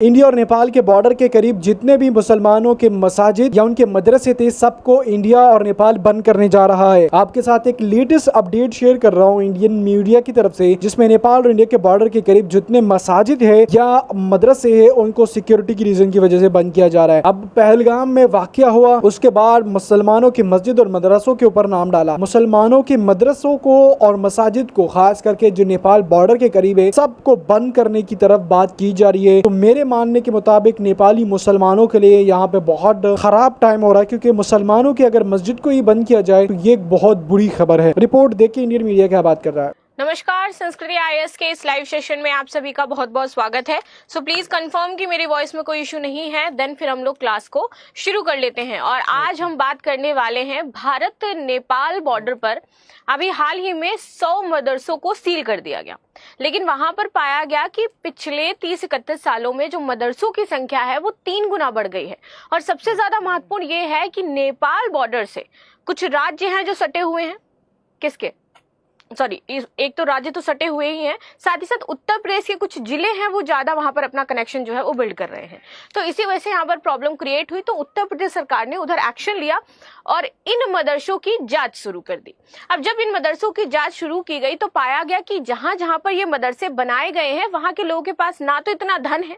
India और नेपाल के border के करीब जितने भी मुसलमानों के मसाजिद या उनके मदरसे थे सबको इंडिया और नेपाल बंद करने जा रहा है। आपके साथ एक लेटेस्ट अपडेट शेयर कर रहा हूं इंडियन मीडिया की तरफ से, जिसमें नेपाल और इंडिया के बॉर्डर के करीब जितने मसाजिद है या मदरसे है उनको सिक्योरिटी की रीजन की वजह से बंद किया जा रहा है। अब पहलगाम में वाकया हुआ, उसके बाद मुसलमानों की मस्जिद और मदरसों के ऊपर नाम डाला। मुसलमानों के मदरसों को और मसाजिद को, खास करके जो नेपाल बॉर्डर के करीब है, सबको बंद करने की तरफ बात की जा रही है। तो मेरे मानने के मुताबिक नेपाली मुसलमानों के लिए यहाँ पे बहुत खराब टाइम हो रहा है, क्योंकि मुसलमानों की अगर मस्जिद को ही बंद किया जाए तो ये एक बहुत बुरी खबर है। रिपोर्ट देखिए इंडियन मीडिया क्या बात कर रहा है। नमस्कार, संस्कृति आईएएस के इस लाइव सेशन में आप सभी का बहुत बहुत स्वागत है। सो प्लीज कंफर्म कि मेरी वॉइस में कोई इशू नहीं है, देन फिर हम लोग क्लास को शुरू कर लेते हैं। और आज हम बात करने वाले हैं भारत नेपाल बॉर्डर पर अभी हाल ही में 100 मदरसों को सील कर दिया गया, लेकिन वहां पर पाया गया कि पिछले 30-31 सालों में जो मदरसों की संख्या है वो 3 गुना बढ़ गई है। और सबसे ज्यादा महत्वपूर्ण ये है कि नेपाल बॉर्डर से कुछ राज्य हैं जो सटे हुए हैं। किसके? सॉरी, एक तो राज्य तो सटे हुए ही हैं, साथ ही साथ उत्तर प्रदेश के कुछ जिले हैं वो ज्यादा वहां पर अपना कनेक्शन जो है वो बिल्ड कर रहे हैं। तो इसी वजह से यहाँ पर प्रॉब्लम क्रिएट हुई, तो उत्तर प्रदेश सरकार ने उधर एक्शन लिया और इन मदरसों की जांच शुरू कर दी। अब जब इन मदरसों की जांच शुरू की गई तो पाया गया कि जहां जहां पर ये मदरसे बनाए गए हैं वहां के लोगों के पास ना तो इतना धन है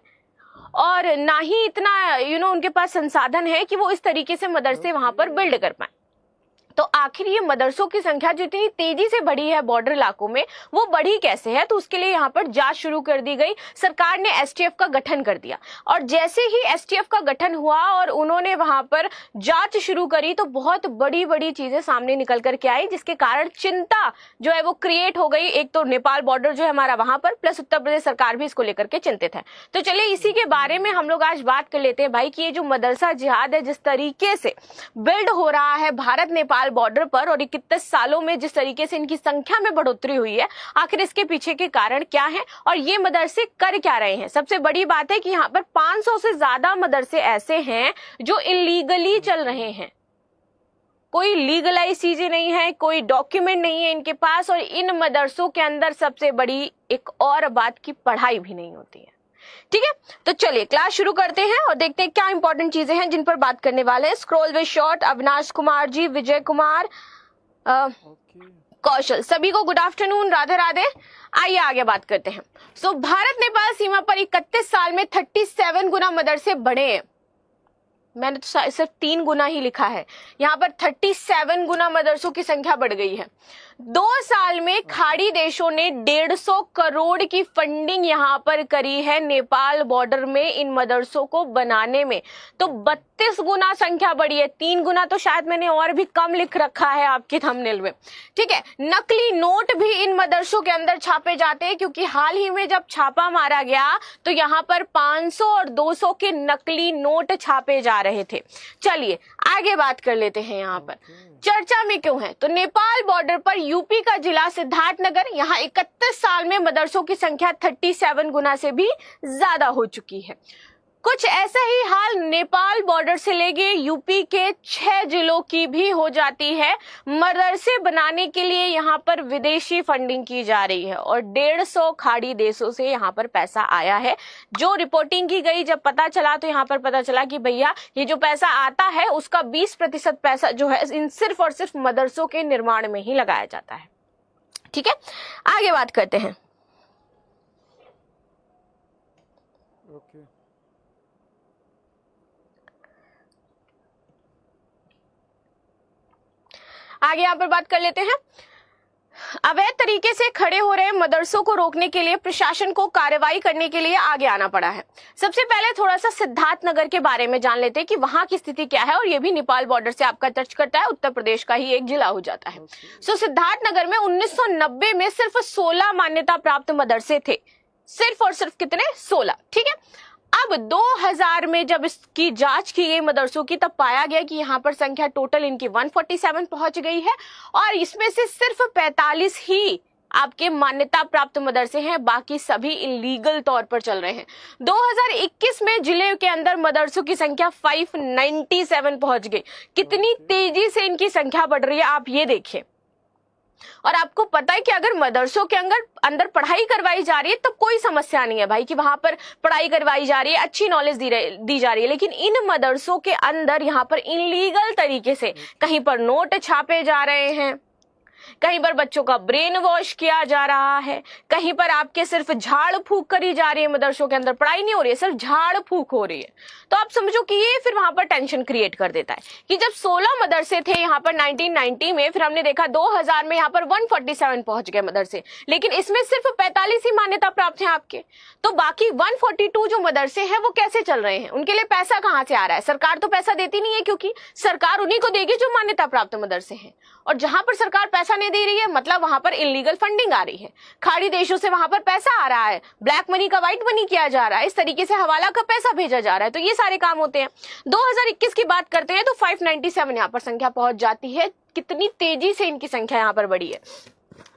और ना ही इतना उनके पास संसाधन है कि वो इस तरीके से मदरसे वहां पर बिल्ड कर पाए। तो आखिर ये मदरसों की संख्या जो इतनी तेजी से बढ़ी है बॉर्डर इलाकों में, वो बढ़ी कैसे है? तो उसके लिए यहाँ पर जांच शुरू कर दी गई। सरकार ने एसटीएफ का गठन कर दिया और जैसे ही एसटीएफ का गठन हुआ और उन्होंने वहां पर जांच शुरू करी तो बहुत बड़ी बड़ी चीजें सामने निकल करके आई, जिसके कारण चिंता जो है वो क्रिएट हो गई। एक तो नेपाल बॉर्डर जो है हमारा वहां पर, प्लस उत्तर प्रदेश सरकार भी इसको लेकर के चिंतित है। तो चलिए इसी के बारे में हम लोग आज बात कर लेते हैं भाई कि ये जो मदरसा जिहाद है जिस तरीके से बिल्ड हो रहा है भारत नेपाल बॉर्डर पर और 31 सालों में जिस तरीके से इनकी संख्या में बढ़ोतरी हुई है, आखिर इसके पीछे के कारण क्या है और ये मदरसे कर क्या रहे हैं? सबसे बड़ी बात है कि यहाँ पर 500 से ज्यादा मदरसे ऐसे हैं जो इलीगली चल रहे हैं। कोई लीगलाइज चीजें नहीं है, कोई डॉक्यूमेंट नहीं है इनके पास, और इन मदरसों के अंदर सबसे बड़ी एक और बात की पढ़ाई भी नहीं होती है। ठीक है, तो चलिए क्लास शुरू करते हैं और देखते हैं क्या इंपॉर्टेंट चीजें हैं जिन पर बात करने वाले हैं। Scroll with short, Avinash Kumar ji, Vijay Kumar, Kaushal, सभी को गुड आफ्टरनून, राधे राधे। आइए आगे बात करते हैं। सो भारत नेपाल सीमा पर 31 साल में 37 गुना मदरसे बढ़े हैं। मैंने तो सिर्फ 3 गुना ही लिखा है, यहाँ पर 37 गुना मदरसों की संख्या बढ़ गई है। 2 साल में खाड़ी देशों ने 150 करोड़ की फंडिंग यहाँ पर करी है नेपाल बॉर्डर में इन मदरसों को बनाने में। तो 32 गुना संख्या बढ़ी है। 3 गुना तो शायद मैंने और भी कम लिख रखा है आपके थंबनेल में। ठीक है, नकली नोट भी इन मदरसों के अंदर छापे जाते हैं, क्योंकि हाल ही में जब छापा मारा गया तो यहाँ पर 500 और 200 के नकली नोट छापे जा रहे थे। चलिए आगे बात कर लेते हैं। यहाँ पर चर्चा में क्यों है? तो नेपाल बॉर्डर पर यूपी का जिला सिद्धार्थनगर, यहाँ 31 साल में मदरसों की संख्या 37 गुना से भी ज्यादा हो चुकी है। कुछ ऐसा ही हाल नेपाल बॉर्डर से लेके यूपी के 6 जिलों की भी हो जाती है। मदरसे बनाने के लिए यहाँ पर विदेशी फंडिंग की जा रही है और 150 खाड़ी देशों से यहाँ पर पैसा आया है। जो रिपोर्टिंग की गई, जब पता चला तो यहाँ पर पता चला कि भैया ये जो पैसा आता है उसका 20% पैसा जो है इन सिर्फ और सिर्फ मदरसों के निर्माण में ही लगाया जाता है। ठीक है, आगे बात करते हैं। आगे यहाँ पर बात कर लेते हैं। अवैध तरीके से खड़े हो रहे मदरसों को रोकने के लिए प्रशासन को कार्रवाई करने के लिए आगे आना पड़ा है। सबसे पहले थोड़ा सा सिद्धार्थनगर के बारे में जान लेते हैं कि वहां की स्थिति क्या है, और ये भी नेपाल बॉर्डर से आपका टच करता है, उत्तर प्रदेश का ही एक जिला हो जाता है। सो सिद्धार्थनगर में 1990 में सिर्फ 16 मान्यता प्राप्त मदरसे थे, सिर्फ और सिर्फ कितने? 16। ठीक है, अब 2000 में जब इसकी जांच की गई मदरसों की, तब पाया गया कि यहाँ पर संख्या टोटल इनकी 147 पहुंच गई है और इसमें से सिर्फ 45 ही आपके मान्यता प्राप्त मदरसे हैं, बाकी सभी इलीगल तौर पर चल रहे हैं। 2021 में जिले के अंदर मदरसों की संख्या 597 पहुंच गई। कितनी तेजी से इनकी संख्या बढ़ रही है आप ये देखिए। और आपको पता है कि अगर मदरसों के अंदर पढ़ाई करवाई जा रही है तब कोई समस्या नहीं है भाई, कि वहां पर पढ़ाई करवाई जा रही है, अच्छी नॉलेज दी जा रही है। लेकिन इन मदरसों के अंदर यहाँ पर इनलीगल तरीके से कहीं पर नोट छापे जा रहे हैं, कहीं पर बच्चों का ब्रेन वॉश किया जा रहा है, कहीं पर आपके सिर्फ झाड़ फूक करी जा रही है, मदरसों के अंदर पढ़ाई नहीं हो रही है, सिर्फ झाड़ फूक हो रही है। तो आप समझो कि ये फिर वहां पर टेंशन क्रिएट कर देता है कि जब 16 मदरसे थे यहाँ पर 1990 में, फिर हमने देखा 2000 में यहाँ पर 147 पहुंच गए मदरसे, लेकिन इसमें सिर्फ 45 ही मान्यता प्राप्त हैं आपके। तो बाकी 142 जो मदरसे हैं वो कैसे चल रहे हैं, उनके लिए पैसा कहां से आ रहा है? सरकार तो पैसा देती नहीं है, क्योंकि सरकार उन्हीं को देगी जो मान्यता प्राप्त मदरसे हैं। और जहां पर सरकार पैसा नहीं दे रही है मतलब वहां पर इलीगल फंडिंग आ रही है, खाड़ी देशों से वहां पर पैसा आ रहा है, ब्लैक मनी का व्हाइट मनी किया जा रहा है, इस तरीके से हवाला का पैसा भेजा जा रहा है। तो ये सारे काम होते हैं। 2021 की बात करते हैं तो 597 यहाँ पर संख्या पहुंच जाती है। कितनी तेजी से इनकी संख्या यहाँ पर बढ़ी है।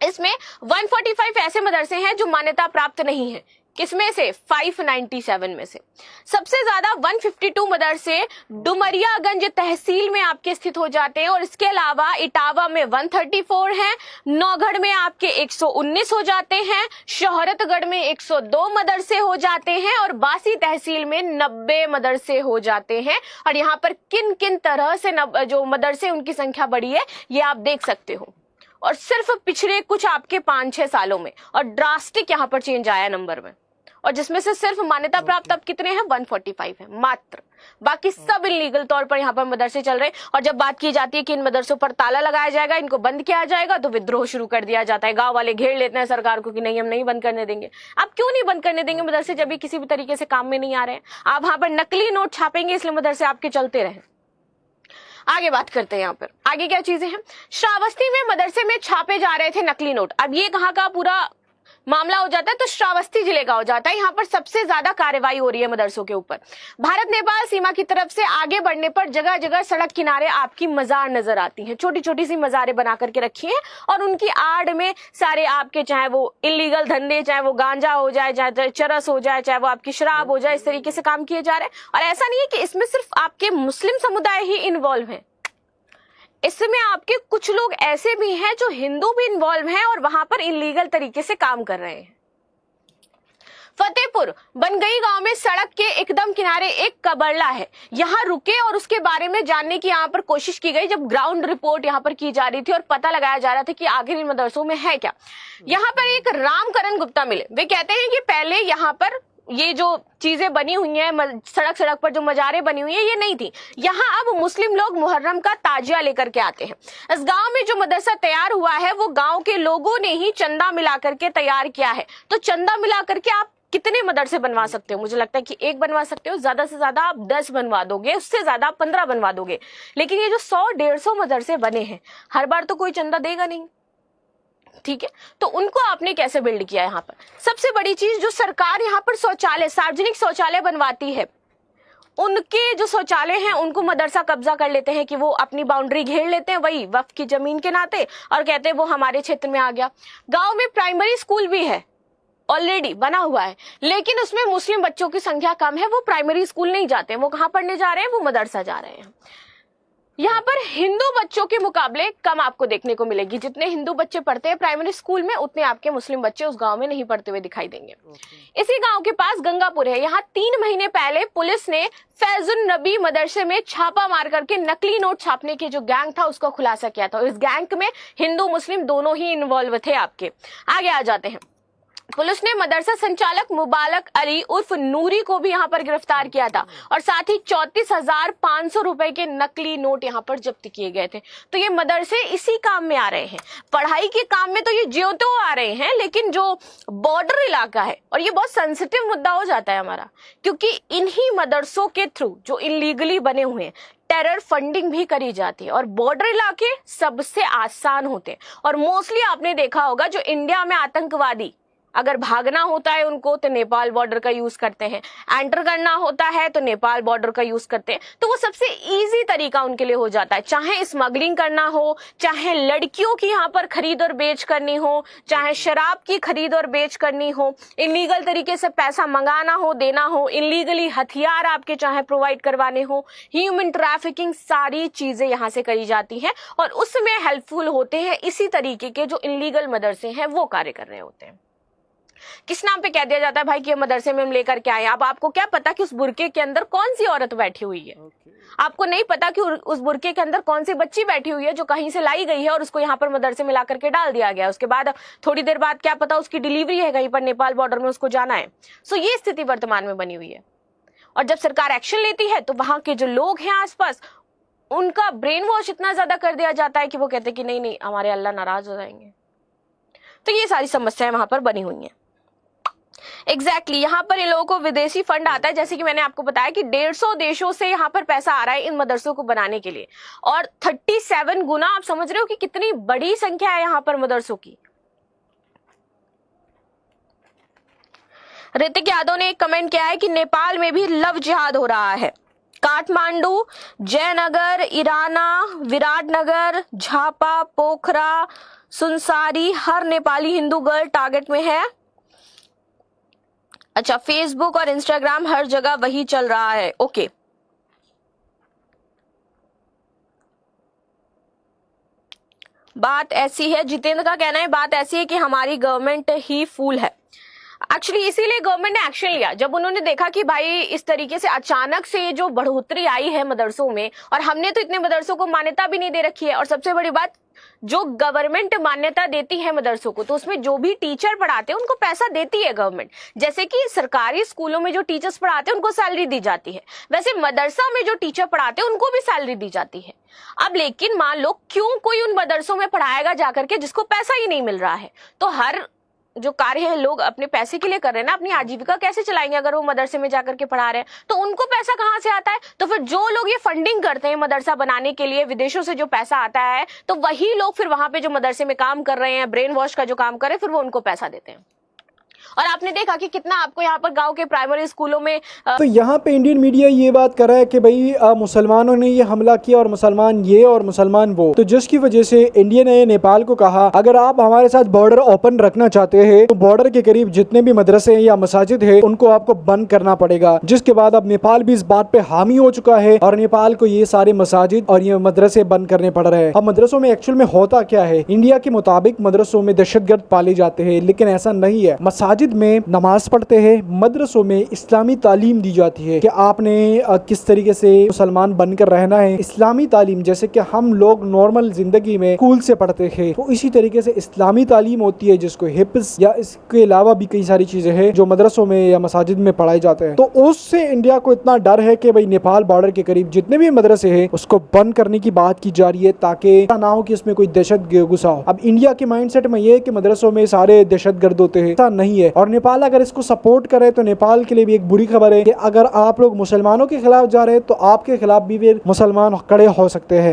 इसमें 145 ऐसे मदरसे हैं जो मान्यता प्राप्त नहीं है। किसमें से? 597 में से। सबसे ज्यादा 152 मदरसे डुमरियागंज तहसील में आपके स्थित हो जाते हैं, और इसके अलावा इटावा में 134 हैं, नौगढ़ में आपके 119 हो जाते हैं, शोहरतगढ़ में 102 मदरसे हो जाते हैं, और बासी तहसील में 90 मदरसे हो जाते हैं। और यहाँ पर किन किन तरह से जो मदरसे उनकी संख्या बढ़ी है ये आप देख सकते हो। और सिर्फ पिछले कुछ आपके 5-6 सालों में और ड्रास्टिक यहाँ पर चेंज आया नंबर में, और जिसमें से सिर्फ मान्यता प्राप्त अब कितने हैं? 145 है मात्र। बाकी सब इलीगल तौर पर यहाँ पर मदरसे चल रहे हैं। और जब बात की जाती है कि इन मदरसों पर ताला लगाया जाएगा, इनको बंद किया जाएगा, तो विद्रोह शुरू कर दिया जाता है। गांव वाले घेर लेते हैं सरकार को कि नहीं, हम नहीं बंद करने देंगे। आप क्यों नहीं बंद करने देंगे मदरसे, जब भी किसी भी तरीके से काम में नहीं आ रहे हैं? आप वहां पर नकली नोट छापेंगे इसलिए मदरसे आपके चलते रहे। आगे बात करते हैं। यहाँ पर आगे क्या चीजें हैं? श्रावस्ती में मदरसे में छापे जा रहे थे नकली नोट। अब ये कहाँ का पूरा मामला हो जाता है? तो श्रावस्ती जिले का हो जाता है। यहाँ पर सबसे ज्यादा कार्रवाई हो रही है मदरसों के ऊपर। भारत नेपाल सीमा की तरफ से आगे बढ़ने पर जगह जगह सड़क किनारे आपकी मजार नजर आती हैं। छोटी छोटी सी मजारें बना करके रखी हैं, और उनकी आड़ में सारे आपके, चाहे वो इलीगल धंधे, चाहे वो गांजा हो जाए, चाहे चरस हो जाए, चाहे वो आपकी शराब हो जाए, इस तरीके से काम किए जा रहे हैं। और ऐसा नहीं है कि इसमें सिर्फ आपके मुस्लिम समुदाय ही इन्वॉल्व है, इसमें आपके कुछ लोग ऐसे भी हैं जो हिंदू भी इन्वॉल्व हैं और वहां पर इलीगल तरीके से काम कर रहे हैं। फतेहपुर बनगई गांव में सड़क के एकदम किनारे एक कबरला है। यहाँ रुके और उसके बारे में जानने की यहाँ पर कोशिश की गई, जब ग्राउंड रिपोर्ट यहाँ पर की जा रही थी और पता लगाया जा रहा था कि आखिर इन मदरसों में है क्या। यहाँ पर एक रामकरण गुप्ता मिले। वे कहते हैं कि पहले यहाँ पर ये जो चीजें बनी हुई हैं, सड़क सड़क पर जो मजारें बनी हुई हैं, ये नहीं थी। यहाँ अब मुस्लिम लोग मुहर्रम का ताजिया लेकर के आते हैं। इस गांव में जो मदरसा तैयार हुआ है वो गांव के लोगों ने ही चंदा मिला करके तैयार किया है। तो चंदा मिला करके आप कितने मदरसे बनवा सकते हो? मुझे लगता है कि एक बनवा सकते हो, ज्यादा से ज्यादा आप 10 बनवा दोगे, उससे ज्यादा आप 15 बनवा दोगे। लेकिन ये जो 100-150 मदरसे बने हैं, हर बार तो कोई चंदा देगा नहीं, ठीक है? तो उनको आपने कैसे बिल्ड किया? यहाँ पर सबसे बड़ी चीज, जो सरकार यहाँ पर शौचालय, सार्वजनिक शौचालय बनवाती है, उनके जो शौचालय हैं उनको मदरसा कब्जा कर लेते हैं कि वो अपनी बाउंड्री घेर लेते हैं, वही वक्फ की जमीन के नाते, और कहते हैं वो हमारे क्षेत्र में आ गया। गांव में प्राइमरी स्कूल भी है, ऑलरेडी बना हुआ है, लेकिन उसमें मुस्लिम बच्चों की संख्या कम है, वो प्राइमरी स्कूल नहीं जाते हैं। वो कहाँ पढ़ने जा रहे हैं? वो मदरसा जा रहे हैं। यहाँ पर हिंदू बच्चों के मुकाबले कम आपको देखने को मिलेगी। जितने हिंदू बच्चे पढ़ते हैं प्राइमरी स्कूल में, उतने आपके मुस्लिम बच्चे उस गांव में नहीं पढ़ते हुए दिखाई देंगे। इसी गांव के पास गंगापुर है। यहाँ 3 महीने पहले पुलिस ने फैजुल नबी मदरसे में छापा मार करके नकली नोट छापने के जो गैंग था उसको खुलासा किया था। इस गैंग में हिंदू मुस्लिम दोनों ही इन्वॉल्व थे आपके। आगे आ जाते हैं। पुलिस ने मदरसा संचालक मुबारक अली उर्फ नूरी को भी यहाँ पर गिरफ्तार किया था, और साथ ही 34,500 रुपए के नकली नोट यहाँ पर जब्त किए गए थे। तो ये मदरसे इसी काम में आ रहे हैं, पढ़ाई के काम में तो ये ज्योतो आ रहे हैं, लेकिन जो बॉर्डर इलाका है, और ये बहुत सेंसिटिव मुद्दा हो जाता है हमारा, क्योंकि इन्हीं मदरसों के थ्रू जो इलीगली बने हुए हैं टेरर फंडिंग भी करी जाती है, और बॉर्डर इलाके सबसे आसान होते हैं। और मोस्टली आपने देखा होगा जो इंडिया में आतंकवादी अगर भागना होता है उनको तो नेपाल बॉर्डर का यूज करते हैं, एंटर करना होता है तो नेपाल बॉर्डर का यूज करते हैं। तो वो सबसे इजी तरीका उनके लिए हो जाता है, चाहे स्मगलिंग करना हो, चाहे लड़कियों की यहाँ पर खरीद और बेच करनी हो, चाहे शराब की खरीद और बेच करनी हो, इलीगल तरीके से पैसा मंगाना हो, देना हो, इलीगली हथियार आपके चाहे प्रोवाइड करवाने हो, ह्यूमन ट्रैफिकिंग, सारी चीजें यहाँ से करी जाती हैं और उसमें हेल्पफुल होते हैं इसी तरीके के जो इलीगल मदरसे हैं वो कार्य कर रहे होते हैं। किस नाम पे कह दिया जाता है भाई कि ये मदरसे में हम लेकर के आए। अब आपको क्या पता कि उस बुरके के अंदर कौन सी औरत बैठी हुई है, आपको नहीं पता कि उस बुरके के अंदर कौन सी बच्ची बैठी हुई है जो कहीं से लाई गई है और उसको यहाँ पर मदरसे में ला करके डाल दिया गया। उसके बाद थोड़ी देर बाद क्या पता उसकी डिलीवरी है कहीं पर नेपाल बॉर्डर में, उसको जाना है। सो ये स्थिति वर्तमान में बनी हुई है और जब सरकार एक्शन लेती है तो वहां के जो लोग हैं आसपास उनका ब्रेन वॉश इतना ज्यादा कर दिया जाता है कि वो कहते हैं कि नहीं नहीं हमारे अल्लाह नाराज हो जाएंगे। तो ये सारी समस्याएं वहां पर बनी हुई हैं। एग्जैक्टली यहाँ पर इन लोगों को विदेशी फंड आता है, जैसे कि मैंने आपको बताया कि 150 देशों से यहाँ पर पैसा आ रहा है इन मदरसों को बनाने के लिए और 37 गुना, आप समझ रहे हो कि कितनी बड़ी संख्या है यहाँ पर मदरसों की। ऋतिक यादव ने एक कमेंट किया है कि नेपाल में भी लव जिहाद हो रहा है। काठमांडू, जयनगर, इराना, विराटनगर, झापा, पोखरा, सुनसारी, हर नेपाली हिंदू गर्ल टारगेट में है। अच्छा, फेसबुक और इंस्टाग्राम हर जगह वही चल रहा है। ओके, बात ऐसी है, जितेंद्र का कहना है बात ऐसी है कि हमारी गवर्नमेंट ही फूल है। एक्चुअली इसीलिए गवर्नमेंट ने एक्शन लिया जब उन्होंने देखा कि भाई इस तरीके से अचानक से जो बढ़ोतरी आई है मदरसों में, और हमने तो इतने मदरसों को मान्यता भी नहीं दे रखी है। और सबसे बड़ी बात, जो गवर्नमेंट मान्यता देती है मदरसों को तो उसमें जो भी टीचर पढ़ाते हैं उनको पैसा देती है गवर्नमेंट। जैसे कि सरकारी स्कूलों में जो टीचर्स पढ़ाते हैं उनको सैलरी दी जाती है, वैसे मदरसा में जो टीचर पढ़ाते हैं उनको भी सैलरी दी जाती है। अब लेकिन मान लो क्यों कोई उन मदरसों में पढ़ाएगा जाकर के जिसको पैसा ही नहीं मिल रहा है। तो हर जो कार्य है लोग अपने पैसे के लिए कर रहे हैं ना, अपनी आजीविका कैसे चलाएंगे अगर वो मदरसे में जाकर के पढ़ा रहे हैं, तो उनको पैसा कहाँ से आता है। तो फिर जो लोग ये फंडिंग करते हैं मदरसा बनाने के लिए, विदेशों से जो पैसा आता है, तो वही लोग फिर वहां पे जो मदरसे में काम कर रहे हैं, ब्रेन वॉश का जो काम कर रहे हैं, फिर वो उनको पैसा देते हैं। और आपने देखा कि कितना आपको यहाँ पर गांव के प्राइमरी स्कूलों में तो यहाँ पे इंडियन मीडिया ये बात कर रहा है कि भाई मुसलमानों ने ये हमला किया और मुसलमान ये और मुसलमान वो, तो जिसकी वजह से इंडिया ने नेपाल को कहा अगर आप हमारे साथ बॉर्डर ओपन रखना चाहते हैं तो बॉर्डर के करीब जितने भी मदरसे या मसाजिद है उनको आपको बंद करना पड़ेगा। जिसके बाद अब नेपाल भी इस बात पे हामी हो चुका है और नेपाल को ये सारे मसाजिद और ये मदरसे बंद करने पड़ रहे हैं। अब मदरसों में एक्चुअल में होता क्या है, इंडिया के मुताबिक मदरसों में दहशतगर्द पाले जाते हैं, लेकिन ऐसा नहीं है। मसाजिद में नमाज पढ़ते हैं, मदरसों में इस्लामी तालीम दी जाती है कि आपने किस तरीके से मुसलमान बनकर रहना है। इस्लामी तालीम जैसे कि हम लोग नॉर्मल जिंदगी में स्कूल से पढ़ते हैं, तो इसी तरीके से इस्लामी तालीम होती है जिसको हिफ्ज या इसके अलावा भी कई सारी चीजें हैं जो मदरसों में या मसाजिद में पढ़ाए जाते हैं। तो उससे इंडिया को इतना डर है कि भाई नेपाल बॉर्डर के करीब जितने भी मदरसे हैं उसको बंद करने की बात की जा रही है ताकि ना हो कि इसमें कोई दहशत घुसा हो। अब इंडिया के माइंडसेट में ये है कि मदरसों में सारे दहशतगर्द होते हैं, ऐसा नहीं है। और नेपाल अगर इसको सपोर्ट करे तो नेपाल के लिए भी एक बुरी खबर है कि अगर आप लोग मुसलमानों के खिलाफ जा रहे हैं तो आपके खिलाफ भी फिर मुसलमान खड़े हो सकते हैं।